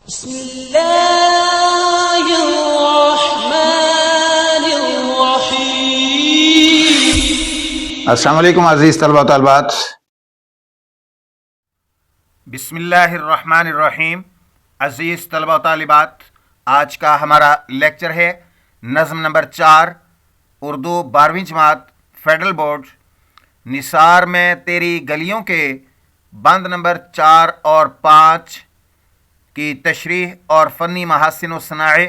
بسم اللہ الرحمن الرحیم۔ السلام علیکم عزیز طلبہ و طالبات۔ بسم اللہ الرحمن الرحیم۔ عزیز طلبہ و طالبات، آج کا ہمارا لیکچر ہے نظم نمبر 4، اردو 12ویں جماعت، فیڈرل بورڈ۔ نثار میں تیری گلیوں کے بند نمبر 4 اور 5 کی تشریح اور فنی محاسن و صنائع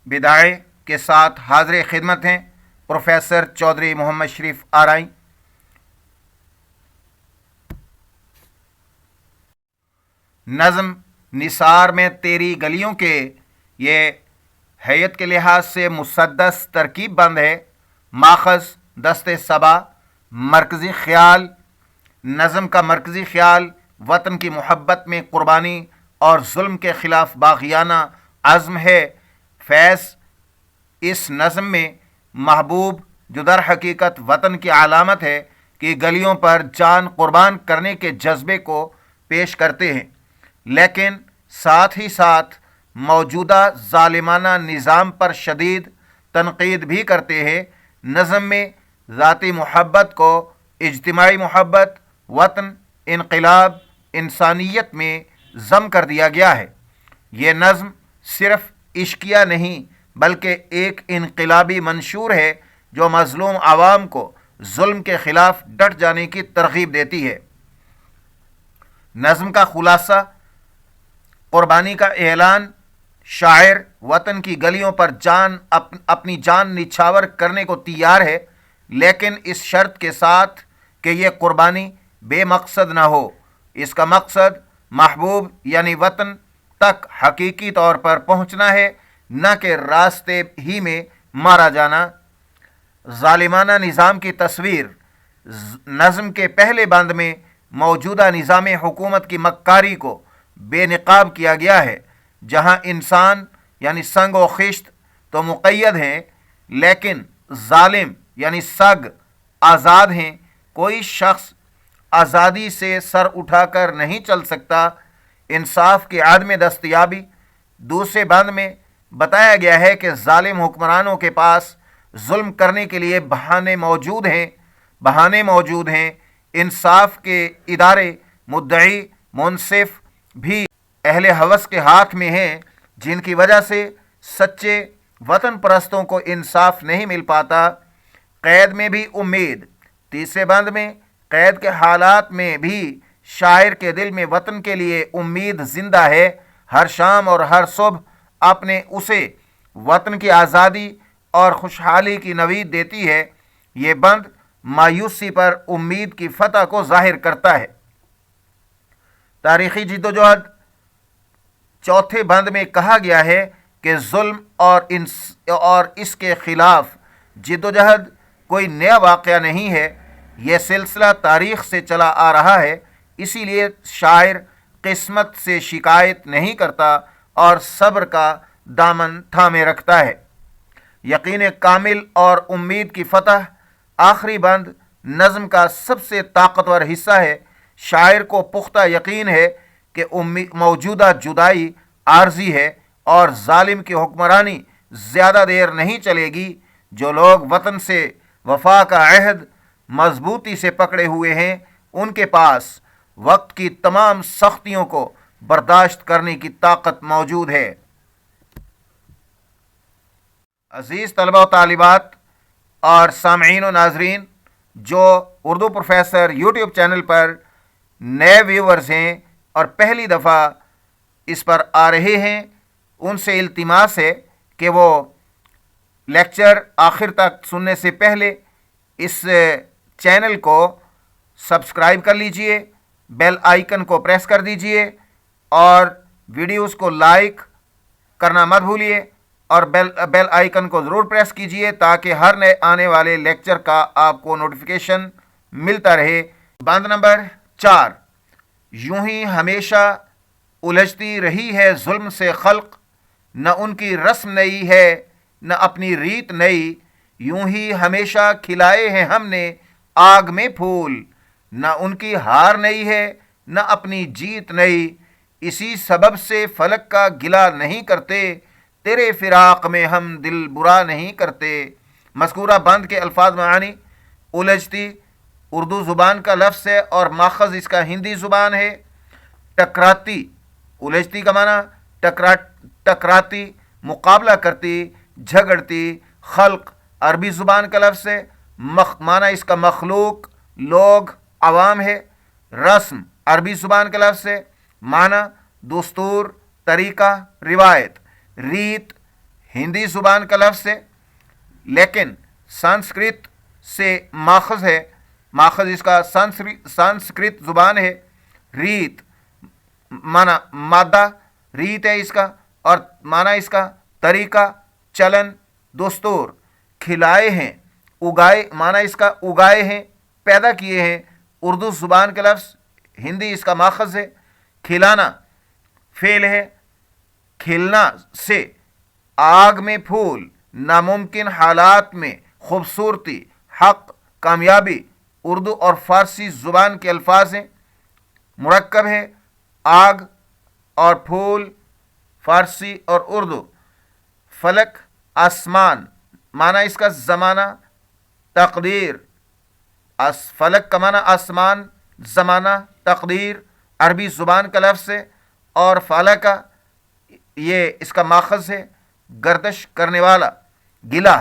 بدائع کے ساتھ حاضر خدمت ہیں پروفیسر چودھری محمد شریف آرائی۔ نظم نثار میں تیری گلیوں کے یہ حیت کے لحاظ سے مسدس ترکیب بند ہے۔ ماخذ دست صبا۔ مرکزی خیال، نظم کا مرکزی خیال وطن کی محبت میں قربانی اور ظلم کے خلاف باغیانہ عزم ہے۔ فیض اس نظم میں محبوب جو در حقیقت وطن کی علامت ہے کہ گلیوں پر جان قربان کرنے کے جذبے کو پیش کرتے ہیں، لیکن ساتھ ہی ساتھ موجودہ ظالمانہ نظام پر شدید تنقید بھی کرتے ہیں۔ نظم میں ذاتی محبت کو اجتماعی محبت، وطن، انقلاب، انسانیت میں ضم کر دیا گیا ہے۔ یہ نظم صرف عشقیہ نہیں بلکہ ایک انقلابی منشور ہے جو مظلوم عوام کو ظلم کے خلاف ڈٹ جانے کی ترغیب دیتی ہے۔ نظم کا خلاصہ: قربانی کا اعلان۔ شاعر وطن کی گلیوں پر اپنی جان نچھاور کرنے کو تیار ہے، لیکن اس شرط کے ساتھ کہ یہ قربانی بے مقصد نہ ہو۔ اس کا مقصد محبوب یعنی وطن تک حقیقی طور پر پہنچنا ہے، نہ کہ راستے ہی میں مارا جانا۔ ظالمانہ نظام کی تصویر۔ نظم کے پہلے بند میں موجودہ نظام حکومت کی مکاری کو بے نقاب کیا گیا ہے، جہاں انسان یعنی سنگ و خشت تو مقید ہیں، لیکن ظالم یعنی سگ آزاد ہیں۔ کوئی شخص آزادی سے سر اٹھا کر نہیں چل سکتا۔ انصاف کی عدم دستیابی۔ دوسرے بند میں بتایا گیا ہے کہ ظالم حکمرانوں کے پاس ظلم کرنے کے لیے بہانے موجود ہیں۔ انصاف کے ادارے، مدعی، منصف بھی اہل ہوس کے ہاتھ میں ہیں، جن کی وجہ سے سچے وطن پرستوں کو انصاف نہیں مل پاتا۔ قید میں بھی امید۔ تیسرے بند میں قید کے حالات میں بھی شاعر کے دل میں وطن کے لیے امید زندہ ہے۔ ہر شام اور ہر صبح اپنے اسے وطن کی آزادی اور خوشحالی کی نوید دیتی ہے۔ یہ بند مایوسی پر امید کی فتح کو ظاہر کرتا ہے۔ تاریخی جدوجہد۔ چوتھے بند میں کہا گیا ہے کہ ظلم اور اس کے خلاف جدوجہد کوئی نیا واقعہ نہیں ہے، یہ سلسلہ تاریخ سے چلا آ رہا ہے۔ اسی لیے شاعر قسمت سے شکایت نہیں کرتا اور صبر کا دامن تھامے رکھتا ہے۔ یقین کامل اور امید کی فتح۔ آخری بند نظم کا سب سے طاقتور حصہ ہے۔ شاعر کو پختہ یقین ہے کہ موجودہ جدائی عارضی ہے اور ظالم کی حکمرانی زیادہ دیر نہیں چلے گی۔ جو لوگ وطن سے وفا کا عہد مضبوطی سے پکڑے ہوئے ہیں، ان کے پاس وقت کی تمام سختیوں کو برداشت کرنے کی طاقت موجود ہے۔ عزیز طلبہ و طالبات اور سامعین و ناظرین جو اردو پروفیسر یوٹیوب چینل پر نئے ویورز ہیں اور پہلی دفعہ اس پر آ رہے ہیں، ان سے التماس ہے کہ وہ لیکچر آخر تک سننے سے پہلے اس چینل کو سبسکرائب کر لیجئے، بیل آئیکن کو پریس کر دیجئے اور ویڈیوز کو لائک کرنا مت بھولیے اور بیل آئیکن کو ضرور پریس کیجئے تاکہ ہر نئے آنے والے لیکچر کا آپ کو نوٹیفیکیشن ملتا رہے۔ بند نمبر 4۔ یوں ہی ہمیشہ الجھتی رہی ہے ظلم سے خلق، نہ ان کی رسم نئی ہے نہ اپنی ریت نئی۔ یوں ہی ہمیشہ کھلائے ہیں ہم نے آگ میں پھول، نہ ان کی ہار نئی ہے نہ اپنی جیت نئی۔ اسی سبب سے فلک کا گلہ نہیں کرتے، تیرے فراق میں ہم دل برا نہیں کرتے۔ مذکورہ بند کے الفاظ معانی: الجھتی اردو زبان کا لفظ ہے اور ماخذ اس کا ہندی زبان ہے۔ ٹکراتی، الجھتی کا معنی ٹکراتی، مقابلہ کرتی، جھگڑتی۔ خلق عربی زبان کا لفظ ہے، معنی اس کا مخلوق، لوگ، عوام ہے۔ رسم عربی زبان کا لفظ ہے، معنی دستور، طریقہ، روایت۔ ریت ہندی زبان کا لفظ ہے لیکن سنسکرت سے ماخذ ہے، ماخذ اس کا سنسکرت زبان ہے۔ ریت معنی مادہ، ریت ہے اس کا، اور معنی اس کا طریقہ، چلن، دستور۔ کھلائے ہیں، اگائے، معنی اس کا اگائے ہیں، پیدا کیے ہیں، اردو زبان کا لفظ، ہندی اس کا ماخذ ہے۔ کھلانا فعل ہے، کھلنا سے آگ میں پھول، ناممکن حالات میں خوبصورتی، حق، کامیابی۔ اردو اور فارسی زبان کے الفاظ ہیں، مرکب ہے، آگ اور پھول، فارسی اور اردو۔ فلک آسمان، معنی اس کا زمانہ، تقدیر۔ فلک کا معنی آسمان، زمانہ، تقدیر، عربی زبان کا لفظ ہے، اور فلک یہ اس کا ماخذ ہے، گردش کرنے والا۔ گلہ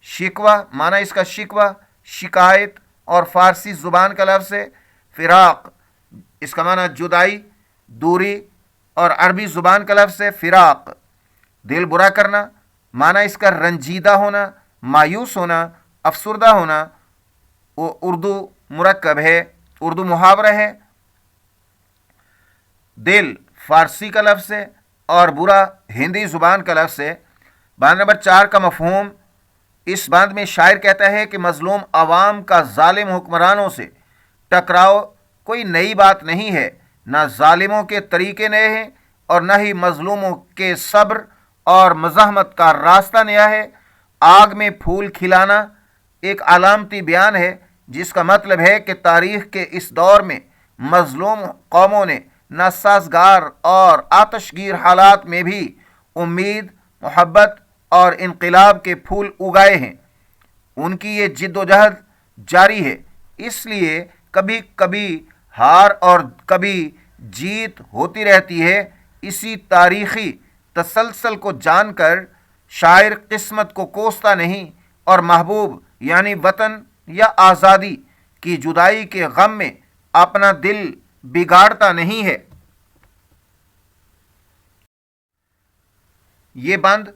شکوہ، معنی اس کا شکوہ، شکایت، اور فارسی زبان کا لفظ ہے۔ فراق اس کا معنی جدائی، دوری، اور عربی زبان کا لفظ ہے فراق۔ دل برا کرنا، معنی اس کا رنجیدہ ہونا، مایوس ہونا، افسردہ ہونا۔ وہ اردو مرکب ہے، اردو محاورہ ہے۔ دل فارسی کا لفظ ہے اور برا ہندی زبان کا لفظ ہے۔ بند نمبر 4 کا مفہوم: اس بند میں شاعر کہتا ہے کہ مظلوم عوام کا ظالم حکمرانوں سے ٹکراؤ کوئی نئی بات نہیں ہے، نہ ظالموں کے طریقے نئے ہیں اور نہ ہی مظلوموں کے صبر اور مزاحمت کا راستہ نیا ہے۔ آگ میں پھول کھلانا ایک علامتی بیان ہے جس کا مطلب ہے کہ تاریخ کے اس دور میں مظلوم قوموں نے ناسازگار اور آتش گیر حالات میں بھی امید، محبت اور انقلاب کے پھول اگائے ہیں۔ ان کی یہ جد و جہد جاری ہے، اس لیے کبھی کبھی ہار اور کبھی جیت ہوتی رہتی ہے۔ اسی تاریخی تسلسل کو جان کر شاعر قسمت کو کوستا نہیں اور محبوب یعنی وطن یا آزادی کی جدائی کے غم میں اپنا دل بگاڑتا نہیں ہے۔ یہ بند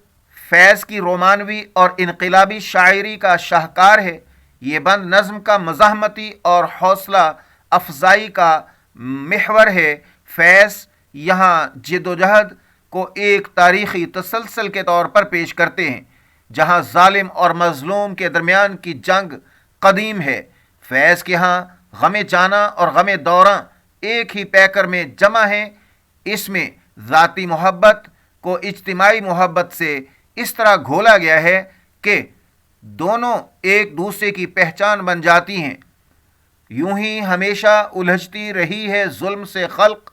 فیض کی رومانوی اور انقلابی شاعری کا شاہکار ہے۔ یہ بند نظم کا مزاحمتی اور حوصلہ افزائی کا محور ہے۔ فیض یہاں جد و جہد کو ایک تاریخی تسلسل کے طور پر پیش کرتے ہیں جہاں ظالم اور مظلوم کے درمیان کی جنگ قدیم ہے۔ فیض کے ہاں غم جانا اور غم دوراں ایک ہی پیکر میں جمع ہیں۔ اس میں ذاتی محبت کو اجتماعی محبت سے اس طرح گھولا گیا ہے کہ دونوں ایک دوسرے کی پہچان بن جاتی ہیں۔ یوں ہی ہمیشہ الجھتی رہی ہے ظلم سے خلق،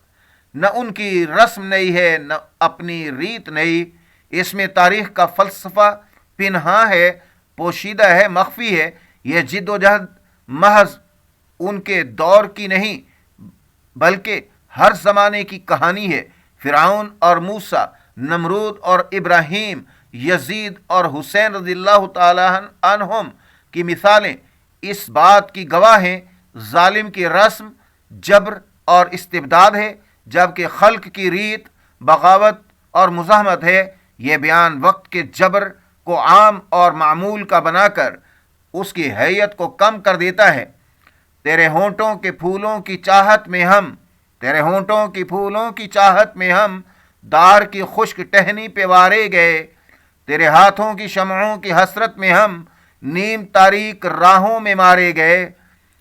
نہ ان کی رسم نئی ہے نہ اپنی ریت نئی۔ اس میں تاریخ کا فلسفہ پنہاں ہے، پوشیدہ ہے، مخفی ہے۔ یہ جد و جہد محض ان کے دور کی نہیں بلکہ ہر زمانے کی کہانی ہے۔ فرعون اور موسیٰ، نمرود اور ابراہیم، یزید اور حسین رضی اللہ تعالی عنہم کی مثالیں اس بات کی گواہ ہیں۔ ظالم کی رسم جبر اور استبداد ہے جبکہ خلق کی ریت بغاوت اور مزاحمت ہے۔ یہ بیان وقت کے جبر کو عام اور معمول کا بنا کر اس کی حیت کو کم کر دیتا ہے۔ تیرے ہونٹوں کے پھولوں کی چاہت میں ہم، تیرے ہونٹوں کی پھولوں کی چاہت میں ہم دار کی خشک ٹہنی پہ وارے گئے، تیرے ہاتھوں کی شمعوں کی حسرت میں ہم نیم تاریک راہوں میں مارے گئے۔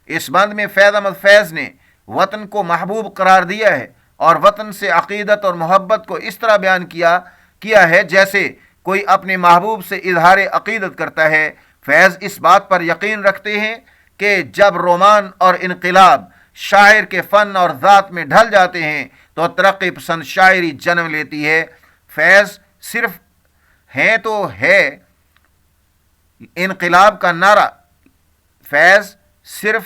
اس بند میں فیض احمد فیض نے وطن کو محبوب قرار دیا ہے اور وطن سے عقیدت اور محبت کو اس طرح بیان کیا ہے جیسے کوئی اپنے محبوب سے اظہار عقیدت کرتا ہے۔ فیض اس بات پر یقین رکھتے ہیں کہ جب رومان اور انقلاب شاعر کے فن اور ذات میں ڈھل جاتے ہیں تو ترقی پسند شاعری جنم لیتی ہے۔ فیض صرف ہے تو ہے انقلاب کا نعرہ، فیض صرف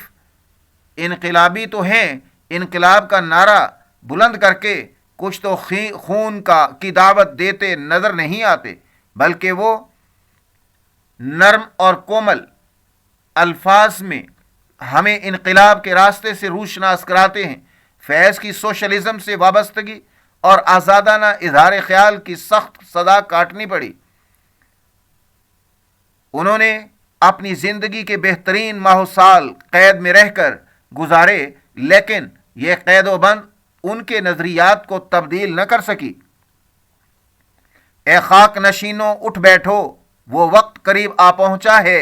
انقلابی تو ہیں، انقلاب کا نعرہ بلند کر کے کچھ تو خون کی دعوت دیتے نظر نہیں آتے، بلکہ وہ نرم اور کومل الفاظ میں ہمیں انقلاب کے راستے سے روشناس کراتے ہیں۔ فیض کی سوشلزم سے وابستگی اور آزادانہ اظہار خیال کی سخت سزا کاٹنی پڑی۔ انہوں نے اپنی زندگی کے بہترین ماہ و سال قید میں رہ کر گزارے، لیکن یہ قید و بند ان کے نظریات کو تبدیل نہ کر سکی۔ اے خاک نشینوں اٹھ بیٹھو، وہ وقت قریب آ پہنچا ہے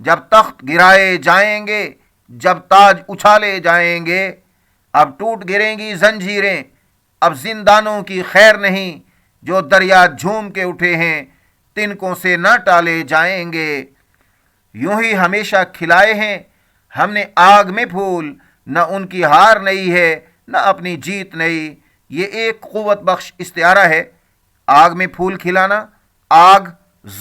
جب تخت گرائے جائیں گے، جب تاج اچھالے جائیں گے۔ اب ٹوٹ گریں گی زنجیریں، اب زندانوں کی خیر نہیں، جو دریا جھوم کے اٹھے ہیں تنکوں سے نہ ٹالے جائیں گے۔ یوں ہی ہمیشہ کھلائے ہیں ہم نے آگ میں پھول، نہ ان کی ہار نئی ہے نہ اپنی جیت نئی۔ یہ ایک قوت بخش استعارہ ہے۔ آگ میں پھول کھلانا، آگ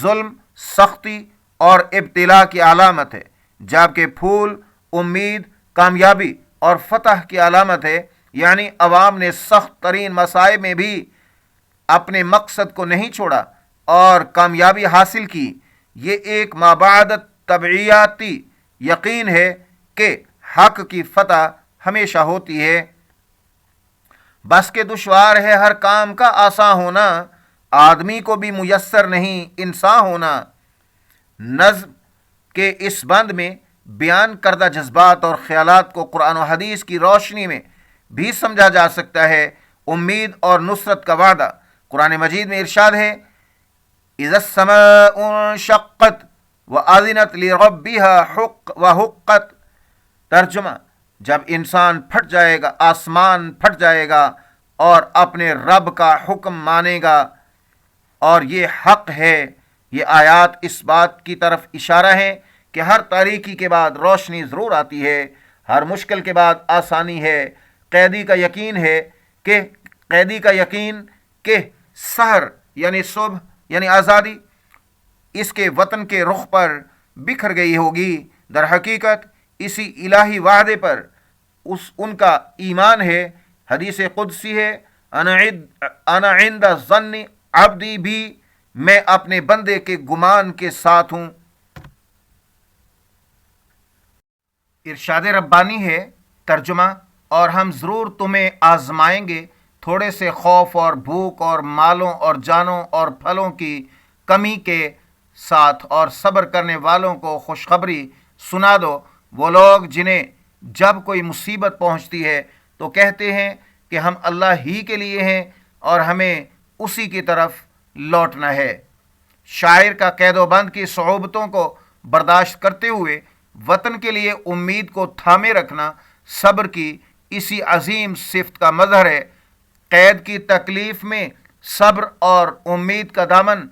ظلم، سختی اور ابتلا کی علامت ہے، جبکہ پھول امید، کامیابی اور فتح کی علامت ہے۔ یعنی عوام نے سخت ترین مصائب میں بھی اپنے مقصد کو نہیں چھوڑا اور کامیابی حاصل کی۔ یہ ایک مابعد طبعیاتی یقین ہے کہ حق کی فتح ہمیشہ ہوتی ہے۔ بس کہ دشوار ہے ہر کام کا آساں ہونا، آدمی کو بھی میسر نہیں انسان ہونا۔ نظم کے اس بند میں بیان کردہ جذبات اور خیالات کو قرآن و حدیث کی روشنی میں بھی سمجھا جا سکتا ہے۔ امید اور نصرت کا وعدہ قرآن مجید میں ارشاد ہے، اذا السماء انشقت واذنت لربها وحقت۔ ترجمہ، جب انسان پھٹ جائے گا، آسمان پھٹ جائے گا اور اپنے رب کا حکم مانے گا اور یہ حق ہے۔ یہ آیات اس بات کی طرف اشارہ ہے کہ ہر تاریکی کے بعد روشنی ضرور آتی ہے، ہر مشکل کے بعد آسانی ہے۔ قیدی کا یقین کہ سحر یعنی صبح یعنی آزادی اس کے وطن کے رخ پر بکھر گئی ہوگی۔ در حقیقت اسی الہی وعدے پر ان کا ایمان ہے۔ حدیث قدسی ہے، انا عند ظن عبدی بھی، میں اپنے بندے کے گمان کے ساتھ ہوں۔ ارشاد ربانی ہے، ترجمہ، اور ہم ضرور تمہیں آزمائیں گے تھوڑے سے خوف اور بھوک اور مالوں اور جانوں اور پھلوں کی کمی کے ساتھ، اور صبر کرنے والوں کو خوشخبری سنا دو۔ وہ لوگ جنہیں جب کوئی مصیبت پہنچتی ہے تو کہتے ہیں کہ ہم اللہ ہی کے لیے ہیں اور ہمیں اسی کی طرف لوٹنا ہے۔ شاعر کا قید و بند کی صعوبتوں کو برداشت کرتے ہوئے وطن کے لیے امید کو تھامے رکھنا صبر کی اسی عظیم صفت کا مظہر ہے۔ قید کی تکلیف میں صبر اور امید کا دامن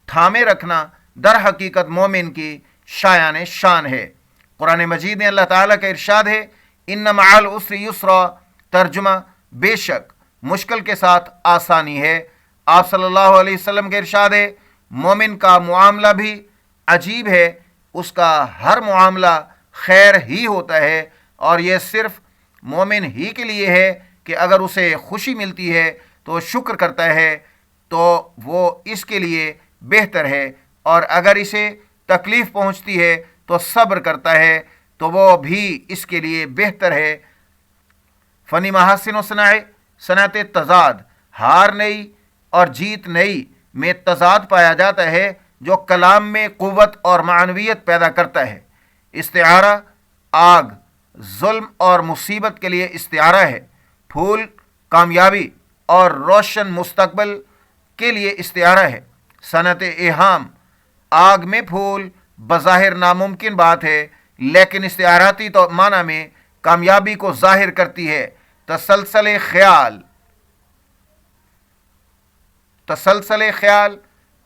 تھامے رکھنا در حقیقت مومن کی شایان شان ہے۔ قرآن مجید میں اللہ تعالیٰ کا ارشاد ہے، ان مع العسر یسرا، ترجمہ، بے شک مشکل کے ساتھ آسانی ہے۔ آپ صلی اللہ علیہ وسلم کا ارشاد ہے، مومن کا معاملہ بھی عجیب ہے، اس کا ہر معاملہ خیر ہی ہوتا ہے، اور یہ صرف مومن ہی کے لیے ہے کہ اگر اسے خوشی ملتی ہے تو شکر کرتا ہے تو وہ اس کے لیے بہتر ہے، اور اگر اسے تکلیف پہنچتی ہے تو صبر کرتا ہے تو وہ بھی اس کے لیے بہتر ہے۔ فنی محاسن و صنعت تضاد، ہار نئی اور جیت نئی میں تضاد پایا جاتا ہے جو کلام میں قوت اور معنویت پیدا کرتا ہے۔ استعارہ آگ ظلم اور مصیبت کے لیے استعارہ ہے، پھول کامیابی اور روشن مستقبل کے لیے استعارہ ہے۔ صنعت ایہام، آگ میں پھول بظاہر ناممکن بات ہے لیکن استعاراتی تو معنی میں کامیابی کو ظاہر کرتی ہے۔ تسلسل خیال،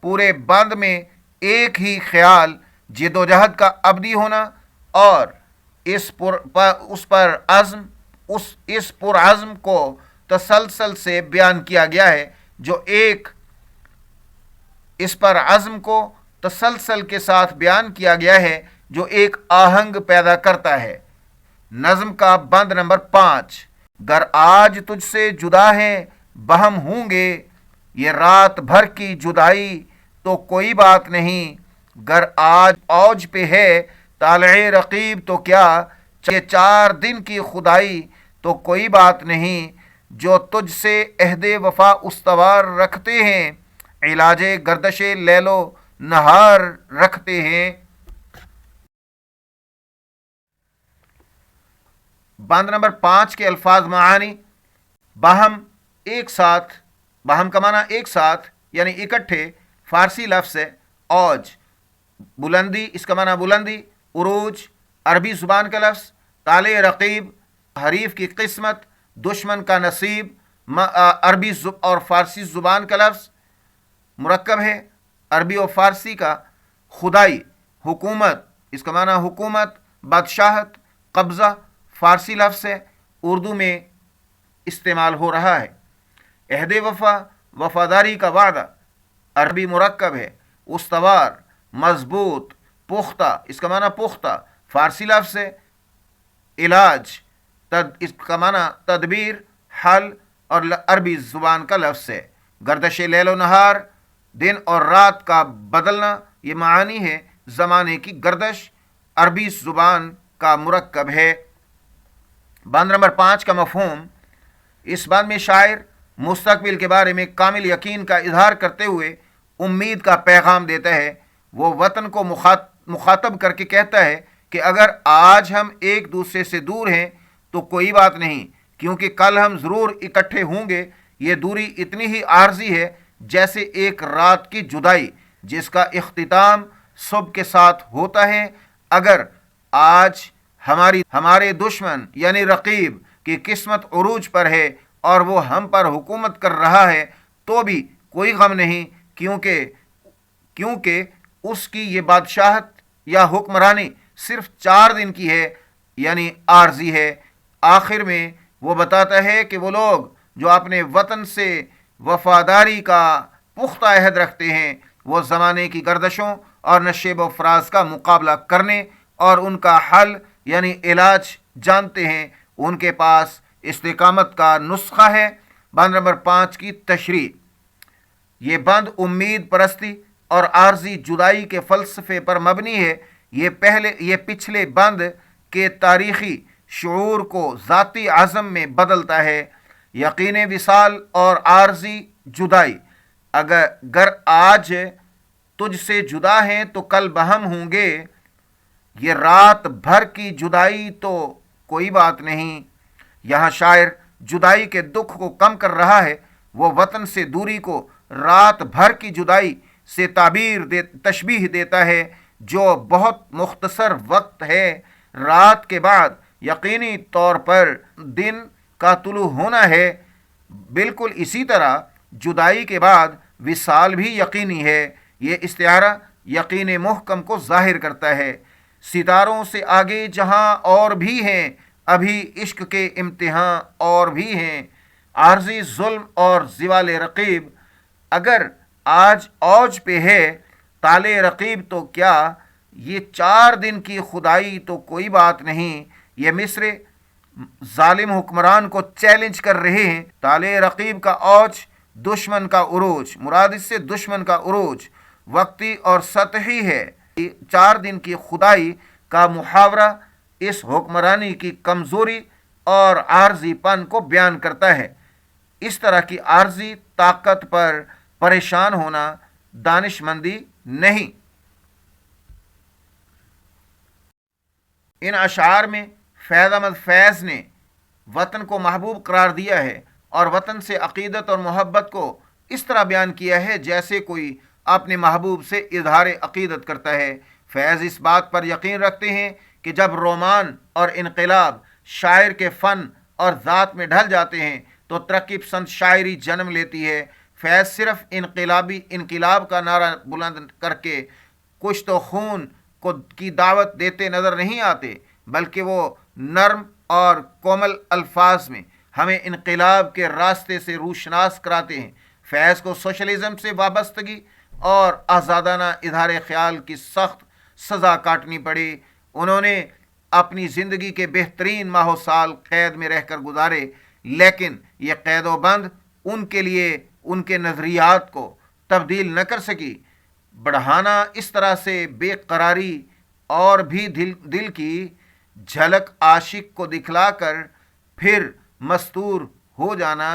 پورے بند میں ایک ہی خیال، جد و جہد کا ابدی ہونا اور اس پر عزم کو تسلسل سے بیان کیا گیا ہے، جو ایک اس پر عزم کو تسلسل کے ساتھ بیان کیا گیا ہے جو ایک آہنگ پیدا کرتا ہے۔ نظم کا بند نمبر 5، گر آج تجھ سے جدا ہیں بہم ہوں گے، یہ رات بھر کی جدائی تو کوئی بات نہیں، گر آج اوج پہ ہے طالع رقیب تو کیا، یہ 4 دن کی خدائی تو کوئی بات نہیں، جو تجھ سے عہد وفا استوار رکھتے ہیں، علاج گردش لیل و نہار رکھتے ہیں۔ بند نمبر 5 کے الفاظ معانی: باہم ایک ساتھ، باہم کا معنی ایک ساتھ یعنی اکٹھے، فارسی لفظ ہے اوج، بلندی، اس کا معنی بلندی، عروج عربی زبان کا لفظ، طالع رقیب حریف کی قسمت، دشمن کا نصیب عربی اور فارسی زبان کا لفظ مرکب ہے، عربی اور فارسی کا، خدائی حکومت، اس کا معنی حکومت، بادشاہت، قبضہ فارسی لفظ ہے، اردو میں استعمال ہو رہا ہے، عہد وفا وفاداری کا وعدہ عربی مرکب ہے، استوار مضبوط پختہ، اس کا معنی پختہ فارسی لفظ ہے، علاج اس کا معنی تدبیر حل اور عربی زبان کا لفظ ہے، گردش لیل و نہار دن اور رات کا بدلنا، یہ معانی ہے زمانے کی گردش، عربی زبان کا مرکب ہے۔ بند نمبر 5 کا مفہوم: اس بند میں شاعر مستقبل کے بارے میں کامل یقین کا اظہار کرتے ہوئے امید کا پیغام دیتا ہے۔ وہ وطن کو مخاطب کر کے کہتا ہے کہ اگر آج ہم ایک دوسرے سے دور ہیں تو کوئی بات نہیں، کیونکہ کل ہم ضرور اکٹھے ہوں گے، یہ دوری اتنی ہی عارضی ہے جیسے ایک رات کی جدائی جس کا اختتام صبح کے ساتھ ہوتا ہے۔ اگر آج ہمارے دشمن یعنی رقیب کی قسمت عروج پر ہے اور وہ ہم پر حکومت کر رہا ہے تو بھی کوئی غم نہیں، کیونکہ اس کی یہ بادشاہت یا حکمرانی صرف 4 دن کی ہے، یعنی عارضی ہے۔ آخر میں وہ بتاتا ہے کہ وہ لوگ جو اپنے وطن سے وفاداری کا پختہ عہد رکھتے ہیں، وہ زمانے کی گردشوں اور نشیب و فراز کا مقابلہ کرنے اور ان کا حل یعنی علاج جانتے ہیں، ان کے پاس استقامت کا نسخہ ہے۔ بند نمبر 5 کی تشریح: یہ بند امید پرستی اور عارضی جدائی کے فلسفے پر مبنی ہے۔ یہ پچھلے بند کے تاریخی شعور کو ذاتی عزم میں بدلتا ہے۔ یقین وصال اور عارضی جدائی: اگر آج تجھ سے جدا ہیں تو کل بہم ہوں گے، یہ رات بھر کی جدائی تو کوئی بات نہیں۔ یہاں شاعر جدائی کے دکھ کو کم کر رہا ہے، وہ وطن سے دوری کو رات بھر کی جدائی سے تشبیہ دیتا ہے جو بہت مختصر وقت ہے۔ رات کے بعد یقینی طور پر دن کا طلوع ہونا ہے، بالکل اسی طرح جدائی کے بعد وصال بھی یقینی ہے۔ یہ استعارہ یقین محکم کو ظاہر کرتا ہے۔ ستاروں سے آگے جہاں اور بھی ہیں، ابھی عشق کے امتحان اور بھی ہیں، عارضی ظلم اور زوال رقیب، اگر آج اوج پہ ہے طالع رقیب تو کیا، یہ 4 دن کی خدائی تو کوئی بات نہیں۔ یہ مصرع ظالم حکمران کو چیلنج کر رہے ہیں۔ طالع رقیب کا اوج، دشمن کا عروج، مراد اس سے دشمن کا عروج وقتی اور سطحی ہے۔ 4 دن کی خدائی کا محاورہ اس حکمرانی کی کمزوری اور عارضی پن کو بیان کرتا ہے۔ اس طرح کی عارضی طاقت پر پریشان ہونا دانش مندی نہیں۔ ان اشعار میں فیض احمد فیض نے وطن کو محبوب قرار دیا ہے اور وطن سے عقیدت اور محبت کو اس طرح بیان کیا ہے جیسے کوئی اپنے محبوب سے اظہار عقیدت کرتا ہے۔ فیض اس بات پر یقین رکھتے ہیں کہ جب رومان اور انقلاب شاعر کے فن اور ذات میں ڈھل جاتے ہیں تو ترقی پسند شاعری جنم لیتی ہے۔ فیض صرف انقلاب کا نعرہ بلند کر کے کچھ تو خون کی دعوت دیتے نظر نہیں آتے، بلکہ وہ نرم اور کومل الفاظ میں ہمیں انقلاب کے راستے سے روشناس کراتے ہیں۔ فیض کو سوشلزم سے وابستگی اور آزادانہ اظہار خیال کی سخت سزا کاٹنی پڑی۔ انہوں نے اپنی زندگی کے بہترین ماہ و سال قید میں رہ کر گزارے، لیکن یہ قید و بند ان کے لیے ان کے نظریات کو تبدیل نہ کر سکی۔ بڑھانا اس طرح سے بے قراری اور بھی دل کی جھلک عاشق کو دکھلا کر پھر مستور ہو جانا۔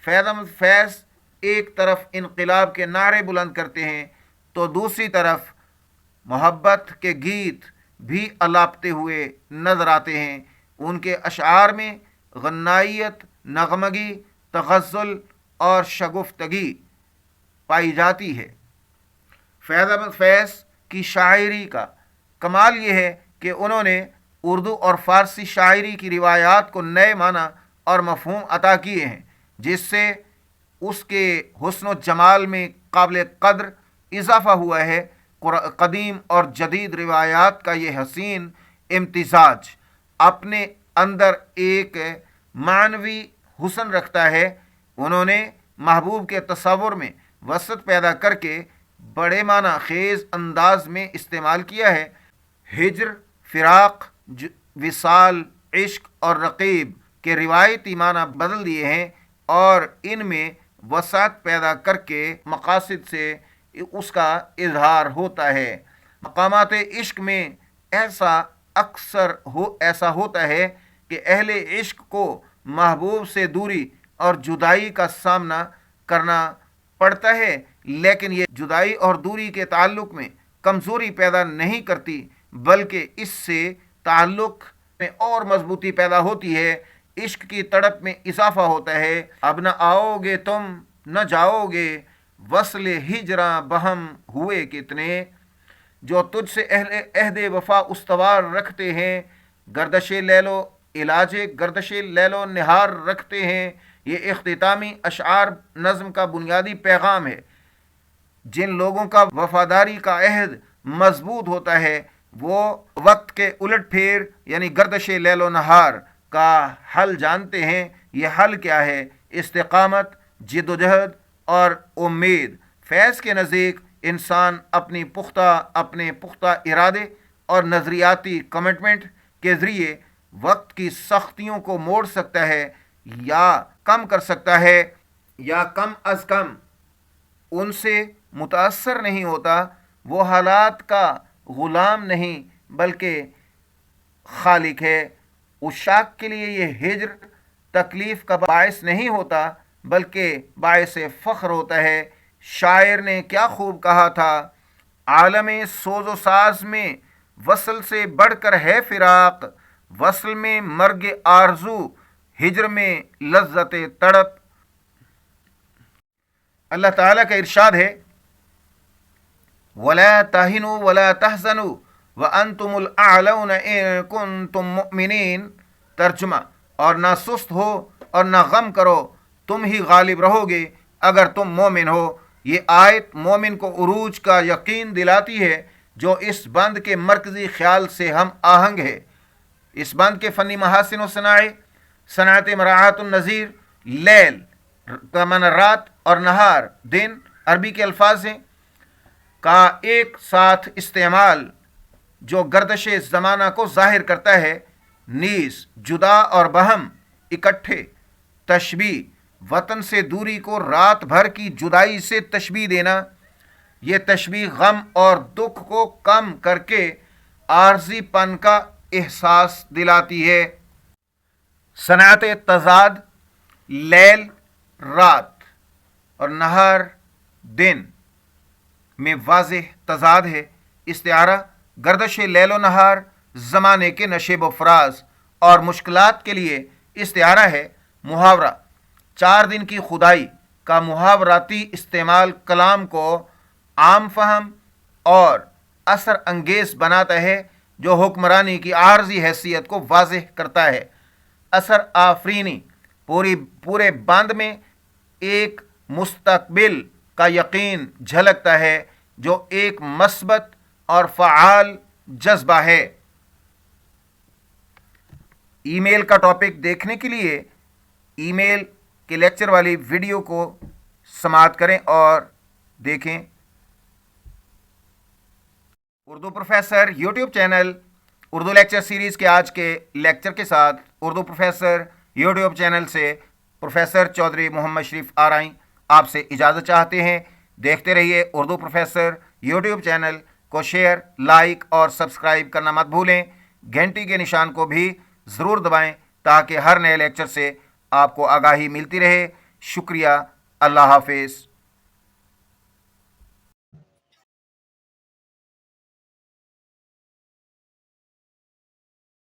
فیض ایک طرف انقلاب کے نعرے بلند کرتے ہیں تو دوسری طرف محبت کے گیت بھی الاپتے ہوئے نظر آتے ہیں۔ ان کے اشعار میں غنائیت، نغمگی، تغزل اور شگفتگی پائی جاتی ہے۔ فیض کی شاعری کا کمال یہ ہے کہ انہوں نے اردو اور فارسی شاعری کی روایات کو نئے معنی اور مفہوم عطا کیے ہیں، جس سے اس کے حسن و جمال میں قابل قدر اضافہ ہوا ہے۔ قدیم اور جدید روایات کا یہ حسین امتزاج اپنے اندر ایک معنوی حسن رکھتا ہے۔ انہوں نے محبوب کے تصور میں وسعت پیدا کر کے بڑے معنی خیز انداز میں استعمال کیا ہے۔ ہجر، فراق، وصال، عشق اور رقیب کے روایتی معنی بدل دیے ہیں اور ان میں وسعت پیدا کر کے مقاصد سے اس کا اظہار ہوتا ہے۔ مقامات عشق میں ایسا ہوتا ہے کہ اہل عشق کو محبوب سے دوری اور جدائی کا سامنا کرنا پڑتا ہے، لیکن یہ جدائی اور دوری کے تعلق میں کمزوری پیدا نہیں کرتی، بلکہ اس سے تعلق میں اور مضبوطی پیدا ہوتی ہے۔ عشق کی تڑپ میں اضافہ ہوتا ہے۔ اب نہ آؤ گے تم نہ جاؤ گے، وصل ہجراں بہم ہوئے کتنے، جو تجھ سے عہد وفا استوار رکھتے ہیں، گردش لیلو علاج گردش لیلو نہار رکھتے ہیں۔ یہ اختتامی اشعار نظم کا بنیادی پیغام ہے۔ جن لوگوں کا وفاداری کا عہد مضبوط ہوتا ہے وہ وقت کے الٹ پھیر یعنی گردش لیل و نہار کا حل جانتے ہیں۔ یہ حل کیا ہے؟ استقامت، جد و جہد اور امید۔ فیض کے نزدیک انسان اپنے پختہ ارادے اور نظریاتی کمٹمنٹ کے ذریعے وقت کی سختیوں کو موڑ سکتا ہے یا کم کر سکتا ہے، یا کم از کم ان سے متاثر نہیں ہوتا۔ وہ حالات کا غلام نہیں بلکہ خالق ہے۔ عشاق کے لیے یہ ہجر تکلیف کا باعث نہیں ہوتا بلکہ باعث فخر ہوتا ہے۔ شاعر نے کیا خوب کہا تھا، عالم سوز و ساز میں وصل سے بڑھ کر ہے فراق، وصل میں مرگ آرزو، ہجر میں لذت تڑپ۔ اللہ تعالیٰ کا ارشاد ہے، وَلَا تَهِنُوا وَلَا تَحْزَنُوا وَأَنْتُمُ الْأَعْلَوْنَ إِن كُنتُم مُؤْمِنِينَ۔ ترجمہ، اور نہ سست ہو اور نہ غم کرو، تم ہی غالب رہو گے اگر تم مومن ہو۔ یہ آیت مومن کو عروج کا یقین دلاتی ہے جو اس بند کے مرکزی خیال سے ہم آہنگ ہے۔ اس بند کے فنی محاسن و صنعت مراعات النظیر، لیل کا معنی رات اور نہار دن عربی کے الفاظ ہیں، کا ایک ساتھ استعمال جو گردش زمانہ کو ظاہر کرتا ہے، نیز جدا اور بہم اکٹھے۔ تشبیہ، وطن سے دوری کو رات بھر کی جدائی سے تشبیہ دینا۔ یہ تشبیہ غم اور دکھ کو کم کر کے عارضی پن کا احساس دلاتی ہے۔ صنعت تضاد، لیل رات اور نہار دن میں واضح تضاد ہے۔ استعارہ، گردش لیل و نہار زمانے کے نشیب و فراز اور مشکلات کے لیے استعارہ ہے۔ محاورہ، 4 دن کی خدائی کا محاوراتی استعمال کلام کو عام فہم اور اثر انگیز بناتا ہے جو حکمرانی کی عارضی حیثیت کو واضح کرتا ہے۔ اثر آفرینی، پورے بند میں ایک مستقبل کا یقین جھلکتا ہے جو ایک مثبت اور فعال جذبہ ہے۔ ای میل کا ٹاپک دیکھنے کے لیے ای میل کے لیکچر والی ویڈیو کو سماعت کریں اور دیکھیں۔ Urdu professor YouTube channel Urdu lecture series کے آج کے لیکچر کے ساتھ اردو پروفیسر یوٹیوب چینل سے پروفیسر چودھری محمد شریف آرائیں آپ سے اجازت چاہتے ہیں۔ دیکھتے رہیے اردو پروفیسر یوٹیوب چینل کو، شیئر، لائک اور سبسکرائب کرنا مت بھولیں۔ گھنٹی کے نشان کو بھی ضرور دبائیں تاکہ ہر نئے لیکچر سے آپ کو آگاہی ملتی رہے۔ شکریہ، اللہ حافظ۔